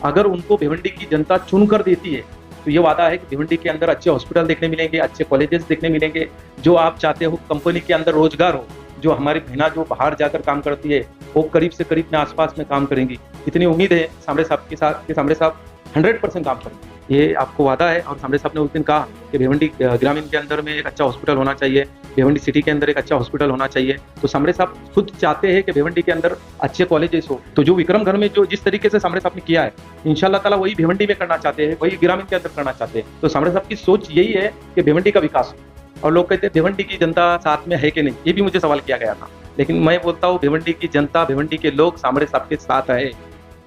अगर उनको भिवंडी की जनता चुन कर देती है तो ये वादा है कि भिवंडी के अंदर अच्छे हॉस्पिटल देखने मिलेंगे, अच्छे कॉलेजेस देखने मिलेंगे, जो आप चाहते हो कंपनी के अंदर रोजगार हो, जो हमारी बहना जो बाहर जाकर काम करती है वो करीब से करीब में आसपास में काम करेंगी। इतनी उम्मीद है सामरे साहब के साथ कि सामरे साहब 100% काम करेंगे। ये आपको वादा है। और सामरे साहब ने उस दिन कहा कि भिवंडी ग्रामीण के अंदर में एक अच्छा हॉस्पिटल होना चाहिए, भिवंडी सिटी के अंदर एक अच्छा हॉस्पिटल होना चाहिए। तो सामरे साहब खुद चाहते हैं कि भिवंडी के अंदर अच्छे कॉलेजेस हो। तो जो विक्रमगढ़ में जो जिस तरीके से सामरे साहब ने किया है, इंशाल्लाह ताला वही भिवंडी में करना चाहते हैं, वही ग्रामीण के अंदर करना चाहते हैं। तो सामरे साहब की सोच यही है कि भिवंडी का विकास हो। और लोग कहते हैं भिवंडी की जनता साथ में है कि नहीं, ये भी मुझे सवाल किया गया था। लेकिन मैं बोलता हूँ भिवंडी की जनता, भिवंडी के लोग सामरे साहब के साथ है।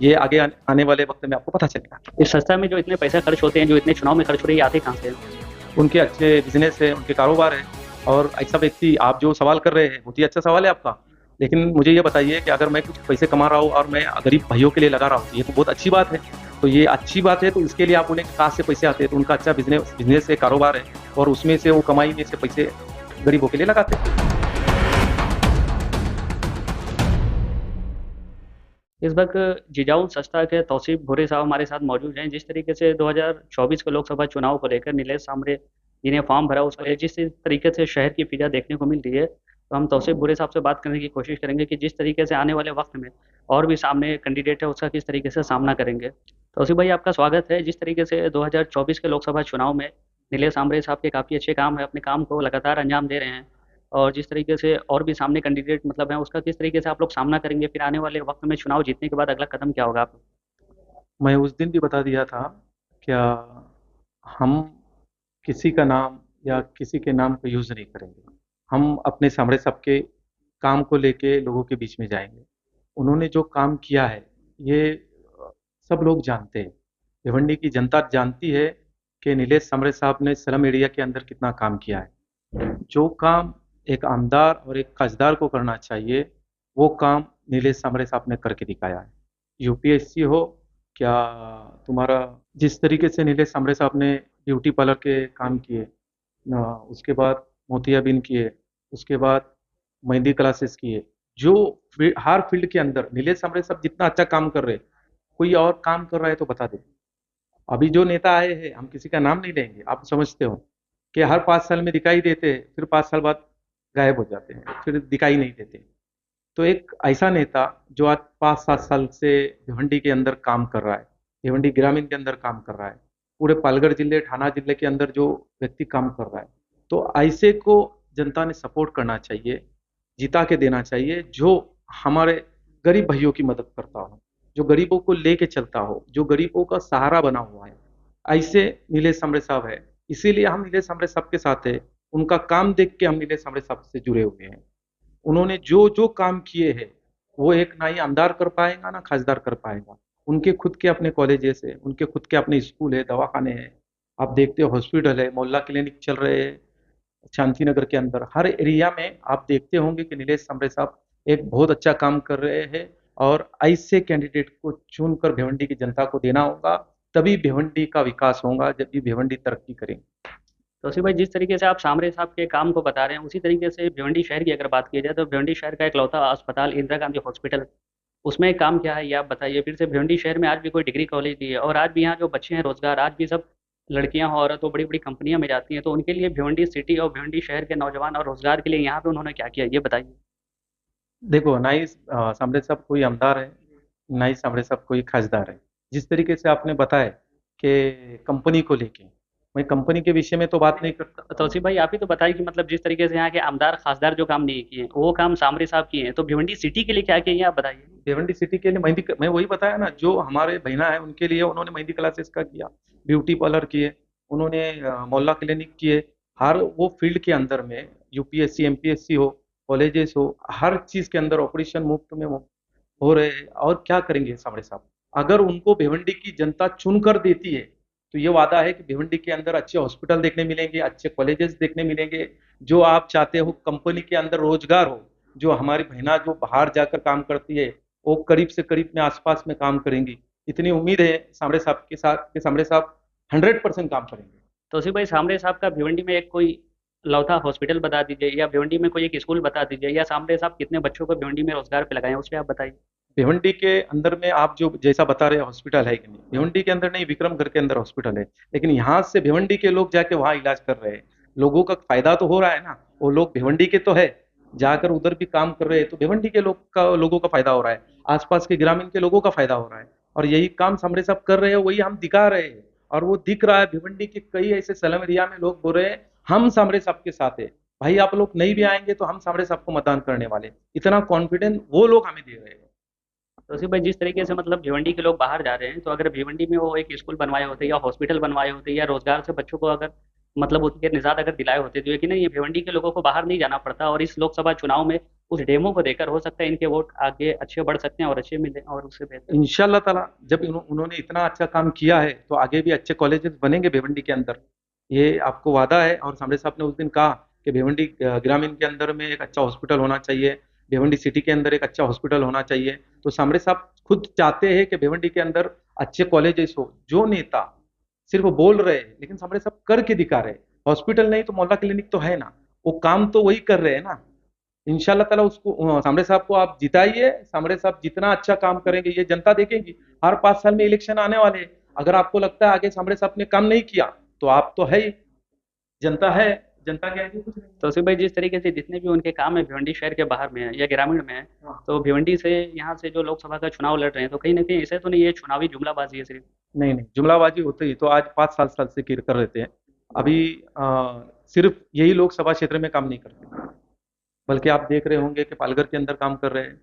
ये आगे आने वाले वक्त में आपको पता चलेगा। इस संस्था में जो इतने पैसे खर्च होते हैं, जो इतने चुनाव में खर्च हो रही है, आते कहाँ से हैं? उनके अच्छे बिजनेस है, उनके कारोबार है। और ऐसा व्यक्ति, आप जो सवाल कर रहे हैं बहुत ही अच्छा सवाल है आपका, लेकिन मुझे ये बताइए कि अगर मैं कुछ पैसे कमा रहा हूँ और मैं गरीब भाइयों के लिए लगा रहा हूँ, ये तो बहुत अच्छी बात है। तो ये अच्छी बात है, तो इसके लिए आप उन्हें कहाँ से पैसे आते हैं? तो उनका अच्छा बिजनेस है, कारोबार है, और उसमें से वो कमाई में से पैसे गरीबों के लिए लगाते हैं। इस वक्त जिजाऊ संस्था के तौसीफ भूरे साहब हमारे साथ मौजूद हैं। जिस तरीके से 2024 के लोकसभा चुनाव को लेकर नीलेश सामरे जिन्हें फॉर्म भरा, उसके जिस तरीके से शहर की फिजा देखने को मिल रही है, तो हम तौसीफ भूरे साहब से बात करने की कोशिश करेंगे कि जिस तरीके से आने वाले वक्त में और भी सामने कैंडिडेट है, उसका किस तरीके से सामना करेंगे। तौसीफ भाई, आपका स्वागत है। जिस तरीके से 2024 के लोकसभा चुनाव में नीलेश सामरे साहब के काफ़ी अच्छे काम है, अपने काम को लगातार अंजाम दे रहे हैं, और जिस तरीके से और भी सामने कैंडिडेट मतलब हैं, उसका किस तरीके से आप लोग सामना करेंगे? फिर आने वाले वक्त में चुनाव जीतने के बाद अगला कदम क्या होगा आप? मैं उस दिन भी बता दिया था, क्या हम किसी का नाम या किसी के नाम को यूज़ नहीं करेंगे। हम अपने सामरे सबके काम को लेके लोगों के बीच में जाएँगे। उन्होंने जो काम किया है, ये सब लोग जानते हैं। भिवंडी की जनता जानती है कि नीलेश सामरे साहब ने स्लम एरिया के अंदर कितना काम किया है। जो काम एक आमदार और एक खासदार को करना चाहिए, वो काम नीलेश सामरे साहब ने करके दिखाया है। यूपीएससी हो, क्या तुम्हारा जिस तरीके से नीलेश सामरे साहब ने ब्यूटी पार्लर के काम किए, उसके बाद मोतियाबिंद किए, उसके बाद मेहंदी क्लासेस किए, जो हर फील्ड के अंदर नीलेश सामरे साहब जितना अच्छा काम कर रहे हैं, कोई और काम कर रहा है तो बता दे। अभी जो नेता आए हैं, हम किसी का नाम नहीं लेंगे, आप समझते हो कि हर 5 साल में दिखाई देते हैं, फिर 5 साल बाद गायब हो जाते हैं, फिर दिखाई नहीं देते। तो एक ऐसा नेता जो आज 5-7 साल से भिवंडी के अंदर काम कर रहा है, भिवंडी ग्रामीण के अंदर काम कर रहा है, पूरे पालघर जिले, ठाना जिले के अंदर जो व्यक्ति काम कर रहा है, तो ऐसे को जनता ने सपोर्ट करना चाहिए, जिता के देना चाहिए, जो हमारे गरीब भाइयों की मदद करता हो, जो गरीबों को लेके चलता हो, जो गरीबों का सहारा बना हुआ है। ऐसे नीलेश सामरे साहब है। इसीलिए हम नीलेश सामरे साहब के साथ है। उनका काम देख के हम नीलेश सामरे साहब से जुड़े हुए हैं। उन्होंने जो जो काम किए हैं, वो एक ना ही आमदार कर पाएगा ना खासदार कर पाएगा। उनके खुद के अपने कॉलेजेस है, उनके खुद के अपने स्कूल है, दवाखाने हैं, आप देखते हो हॉस्पिटल है, मोहल्ला क्लिनिक चल रहे हैं शांति नगर के अंदर। हर एरिया में आप देखते होंगे कि नीलेश सामरे साहब एक बहुत अच्छा काम कर रहे हैं। और ऐसे कैंडिडेट को चुनकर भिवंडी की जनता को देना होगा, तभी भिवंडी का विकास होगा, जब भी भिवंडी तरक्की करेंगे। तौसीफ भाई, जिस तरीके से आप सामरे साहब के काम को बता रहे हैं, उसी तरीके से भिवंडी शहर की अगर बात की जाए, तो भिवंडी शहर का इकलौता अस्पताल इंदिरा गांधी हॉस्पिटल, उसमें काम क्या है ये आप बताइए। फिर से भिवंडी शहर में आज भी कोई डिग्री कॉलेज नहीं है, और आज भी यहाँ जो बच्चे हैं रोजगार, आज भी सब लड़कियां हो, औरत हो, बड़ी बड़ी कंपनियां में जाती हैं, तो उनके लिए भिवंडी सिटी और भिवंडी शहर के नौजवान और रोजगार के लिए यहाँ पे उन्होंने क्या किया, ये बताइए। देखो, ना ही सामरे साहब कोई आमदार है, ना ही सामरे साहब कोई खासदार है। जिस तरीके से आपने बताया कि कंपनी को लेके, मैं कंपनी के विषय में तो बात नहीं करता। तौसीफ भाई, आप ही तो बताइए कि मतलब जिस तरीके से यहाँ के आमदार खासदार जो काम नहीं किए, वो काम सामरे साहब किए हैं, तो भिवंडी सिटी के लिए क्या किया, ये आप बताइए। भिवंडी सिटी के लिए मैं वही बताया ना, जो हमारे बहना है उनके लिए उन्होंने मेहंदी क्लासेस का किया, ब्यूटी पार्लर किए, उन्होंने मोहल्ला क्लिनिक किए। हर वो फील्ड के अंदर में यूपीएससी एमपीएससी हो, कॉलेजेस हो, हर चीज के अंदर ऑपरेशन मुफ्त में हो रहे हैं। और क्या करेंगे सामरे साहब? अगर उनको भिवंडी की जनता चुन कर देती है तो ये वादा है कि भिवंडी के अंदर अच्छे हॉस्पिटल देखने मिलेंगे, अच्छे कॉलेजेस देखने मिलेंगे, जो आप चाहते हो कंपनी के अंदर रोजगार हो, जो हमारी बहना जो बाहर जाकर काम करती है वो करीब से करीब में आसपास में काम करेंगी। इतनी उम्मीद है सामरे साहब के साथ कि सामरे साहब 100% काम करेंगे। तौसीफ भाई, सामरे साहब का भिवंडी में एक कोई लौथा हॉस्पिटल बता दीजिए, या भिवंडी में कोई एक स्कूल बता दीजिए, या सामरे साहब कितने बच्चों को भिवंडी में रोजगार पे लगाए हैं, उस पर आप बताइए। भिवंडी के अंदर में आप जो जैसा बता रहे हैं हॉस्पिटल है कि नहीं, भिवंडी के अंदर नहीं, विक्रमगढ़ के अंदर हॉस्पिटल है, लेकिन यहाँ से भिवंडी के लोग जाके वहाँ इलाज कर रहे हैं। लोगों का फायदा तो हो रहा है ना, वो लोग भिवंडी के तो है, जाकर उधर भी काम कर रहे हैं, तो भिवंडी के लोगों का फायदा हो रहा है, आसपास के ग्रामीण के लोगों का फायदा हो रहा है। और यही काम समरे साहब कर रहे हैं, वही हम दिखा रहे हैं। और वो दिख रहा है, भिवंडी के कई ऐसे स्लम एरिया में लोग बोल रहे हैं हम समरे साहब के साथ है। भाई आप लोग नहीं भी आएंगे तो हम समरे साहब को मतदान करने वाले, इतना कॉन्फिडेंस वो लोग हमें दे रहे हैं। तो उसी भाई जिस तरीके से मतलब भिवंडी के लोग बाहर जा रहे हैं, तो अगर भिवंडी में वो एक स्कूल बनवाए होते या हॉस्पिटल बनवाए होते या रोजगार से बच्चों को अगर मतलब उसके निजात अगर दिलाए होते, तो यकीनन ये भिवंडी के लोगों को बाहर नहीं जाना पड़ता, और इस लोकसभा चुनाव में उस डेमो को देकर हो सकता है इनके वोट आगे अच्छे बढ़ सकते हैं और अच्छे मिले और उससे बेहतर। इंशाल्लाह ताला, जब उन्होंने इतना अच्छा काम किया है तो आगे भी अच्छे कॉलेजेस बनेंगे भिवंडी के अंदर, ये आपको वादा है। और सामरे साहब ने उस दिन कहा कि भिवंडी ग्रामीण के अंदर में एक अच्छा हॉस्पिटल होना चाहिए, भिवंडी सिटी के अंदर एक अच्छा हॉस्पिटल होना चाहिए। तो सामरे साहब खुद चाहते हैं कि भिवंडी के अंदर अच्छे कॉलेजेस हो। जो नेता सिर्फ बोल रहे हैं, लेकिन सामरे साहब करके दिखा रहे हैं। हॉस्पिटल नहीं तो मोहल्ला क्लिनिक तो है ना, वो काम तो वही कर रहे हैं ना। इंशाल्लाह ताला उसको सामरे साहब को आप जिताइए। सामरे साहब जितना अच्छा काम करेंगे ये जनता देखेगी। हर 5 साल में इलेक्शन आने वाले हैं। अगर आपको लगता है आगे सामरे साहब ने काम नहीं किया, तो आप तो है ही, जनता है, जनता के आगे कुछ नहीं तो उसी भाई जिस तरीके से जितने भी उनके काम है भिवंडी शहर के बाहर में है या ग्रामीण में है, है। हाँ। तो भिवंडी से यहाँ से जो लोकसभा का चुनाव लड़ रहे हैं, तो कहीं ना कहीं ऐसे तो नहीं ये चुनावी जुमलाबाजी है सिर्फ। नहीं नहीं, जुमलाबाजी होती ही तो आज 5 साल से कर रहते हैं। अभी सिर्फ यही लोकसभा क्षेत्र में काम नहीं करते, बल्कि आप देख रहे होंगे कि पालघर के अंदर काम कर रहे हैं,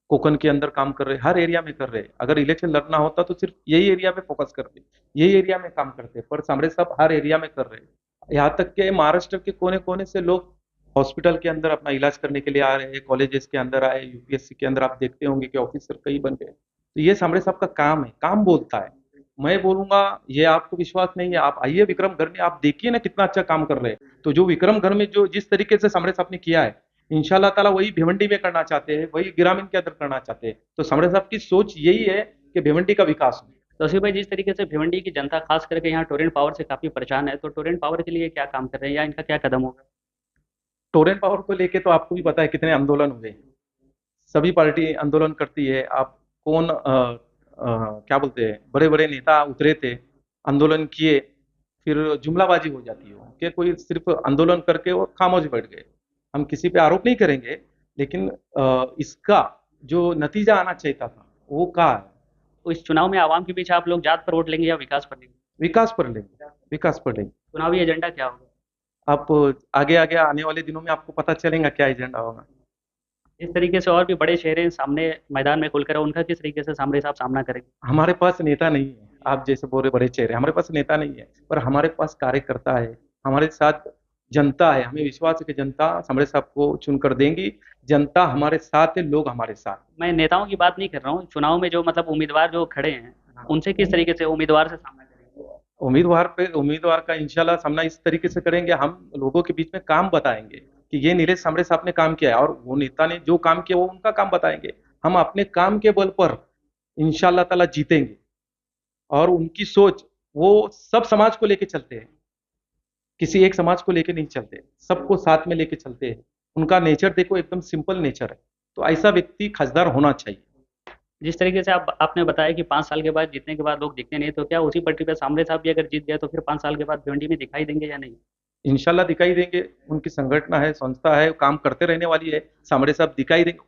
कोकन के अंदर काम कर रहे हैं, हर एरिया में कर रहे हैं। अगर इलेक्शन लड़ना होता तो सिर्फ यही एरिया में फोकस करते, यही एरिया में काम करते, पर सामरे साहब हर एरिया में कर रहे हैं। यहाँ तक कि महाराष्ट्र के कोने कोने से लोग हॉस्पिटल के अंदर अपना इलाज करने के लिए आ रहे हैं, कॉलेजेस के अंदर आए, यूपीएससी के अंदर आप देखते होंगे कि ऑफिसर कई बन गए। तो ये सामरे साहब का काम है, काम बोलता है। मैं बोलूंगा, ये आपको विश्वास नहीं है, आप आइए विक्रमगढ़ में, आप देखिए ना कितना अच्छा काम कर रहे हैं। तो जो विक्रमगढ़ में जो जिस तरीके से सामरे साहब ने किया है, इंशाल्लाह ताला वही भिवंडी में करना चाहते हैं, वही ग्रामीण के अंदर करना चाहते हैं। तो सामरे साहब की सोच यही है कि भिवंडी का विकास हो। तो उसी भाई जिस तरीके से भिवंडी की जनता खास करके यहाँ टोरेंट पावर से काफी परेशान है, तो टोरेंट पावर के लिए क्या काम कर रहे हैं या इनका क्या कदम होगा। टोरेंट पावर को लेके तो आपको भी पता है कितने आंदोलन हुए, सभी पार्टी आंदोलन करती है। आप कौन क्या बोलते हैं, बड़े बड़े नेता उतरे थे, आंदोलन किए, फिर जुमलाबाजी हो जाती है कि कोई सिर्फ आंदोलन करके और खामोश बैठ गए। हम किसी पे आरोप नहीं करेंगे, लेकिन इसका जो नतीजा आना चाहिए था वो कहाँ है। तो इस चुनाव में आवाम के बीच आप लोग जात पर वोट लेंगे या विकास पर लेंगे। विकास पर लेंगे, विकास पर लेंगे। चुनावी एजेंडा क्या होगा। आप आगे आगे आने वाले दिनों में आपको पता चलेगा क्या एजेंडा होगा। इस तरीके से और भी बड़े चेहरे सामने मैदान में खुलकर उनका किस तरीके से सामने साहब सामना करेंगे। हमारे पास नेता नहीं है, आप जैसे बोल रहे बड़े चेहरे, हमारे पास नेता नहीं है, पर हमारे पास कार्यकर्ता है, हमारे साथ जनता है। हमें विश्वास है कि जनता हमारे साहब को चुनकर देंगी। जनता हमारे साथ है, लोग हमारे साथ। मैं नेताओं की बात नहीं कर रहा हूँ, चुनाव में जो मतलब उम्मीदवार जो खड़े हैं उनसे किस तरीके से उम्मीदवार से सामना करेंगे। उम्मीदवार का इंशाल्लाह सामना इस तरीके से करेंगे, हम लोगों के बीच में काम बताएंगे कि ये नीलेश सामरे साहब ने काम किया है, और वो नेता ने जो काम किया वो उनका काम बताएंगे। हम अपने काम के बल पर इंशाल्लाह ताला जीतेंगे। और उनकी सोच, वो सब समाज को लेके चलते हैं, किसी एक समाज को लेके नहीं चलते, सबको साथ में लेके चलते हैं। उनका नेचर देखो, एकदम सिंपल नेचर है। तो ऐसा व्यक्ति खासदार होना चाहिए। जिस तरीके से आपने बताया कि 5 साल के बाद जीतने के बाद लोग दिखते नहीं, तो क्या उसी पटरी पर सामने साहब भी अगर जीत गए तो फिर 5 साल के बाद भिवंडी में दिखाई देंगे या नहीं। इंशाल्लाह दिखाई देंगे। उनकी संगठन है, संस्था है, काम करते रहने वाली है। सामरे साहब दिखाई देंगे।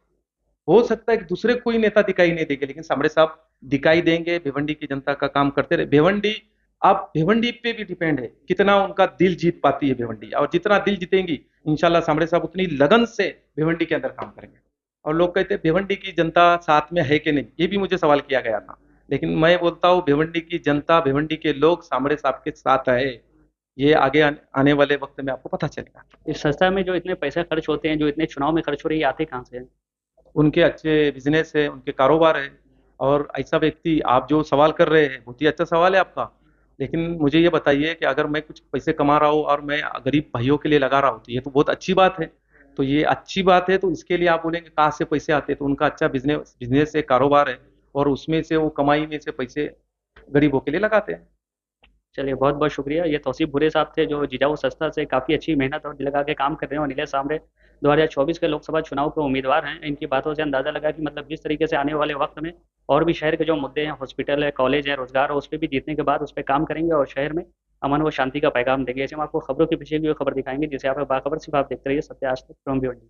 हो सकता है कि दूसरे कोई नेता दिखाई नहीं देंगे, लेकिन सामरे साहब दिखाई देंगे। भिवंडी की जनता का काम करते रहे। भिवंडी, आप भिवंडी पे भी डिपेंड है कितना उनका दिल जीत पाती है भिवंडी, और जितना दिल जीतेंगी इंशाल्लाह सामरे साहब उतनी लगन से भिवंडी के अंदर काम करेंगे। और लोग कहते हैं भिवंडी की जनता साथ में है कि नहीं, ये भी मुझे सवाल किया गया था, लेकिन मैं बोलता हूँ भिवंडी की जनता, भिवंडी के लोग सामरे साहब के साथ है। ये आगे आने वाले वक्त में आपको पता चलेगा। इस संस्था में जो इतने पैसे खर्च होते हैं, जो इतने चुनाव में खर्च हो रही है, आते कहाँ से हैं। उनके अच्छे बिजनेस है, उनके कारोबार है। और ऐसा व्यक्ति, आप जो सवाल कर रहे हैं बहुत ही अच्छा सवाल है आपका, लेकिन मुझे ये बताइए कि अगर मैं कुछ पैसे कमा रहा हूँ और मैं गरीब भाइयों के लिए लगा रहा हूँ, तो ये तो बहुत अच्छी बात है। तो ये अच्छी बात है, तो इसके लिए आप बोलेंगे कहाँ से पैसे आते हैं, तो उनका अच्छा बिजनेस बिजनेस है, कारोबार है, और उसमें से वो कमाई में से पैसे गरीबों के लिए लगाते हैं। चलिए बहुत बहुत शुक्रिया। ये तौसीफ भूरे साहब थे जो जिजाऊ संस्था से काफ़ी अच्छी मेहनत और दिल लगा के काम कर रहे हैं, और नीलेश सामरे 2024 के लोकसभा चुनाव के उम्मीदवार हैं। इनकी बातों से अंदाज़ा लगा कि मतलब जिस तरीके से आने वाले वक्त में और भी शहर के जो मुद्दे हैं, हॉस्पिटल है, कॉलेज है, रोजगार है, उस पर भी जीतने के बाद उस पर काम करेंगे और शहर में अमन व शांति का पैगाम देंगे। ऐसे हम आपको खबरों के पीछे भी वो खबर दिखाएंगे जिसे आप बाखबर सिर्फ आप देखते रहिए सत्य आज तक, फ्रॉम भिवंडी।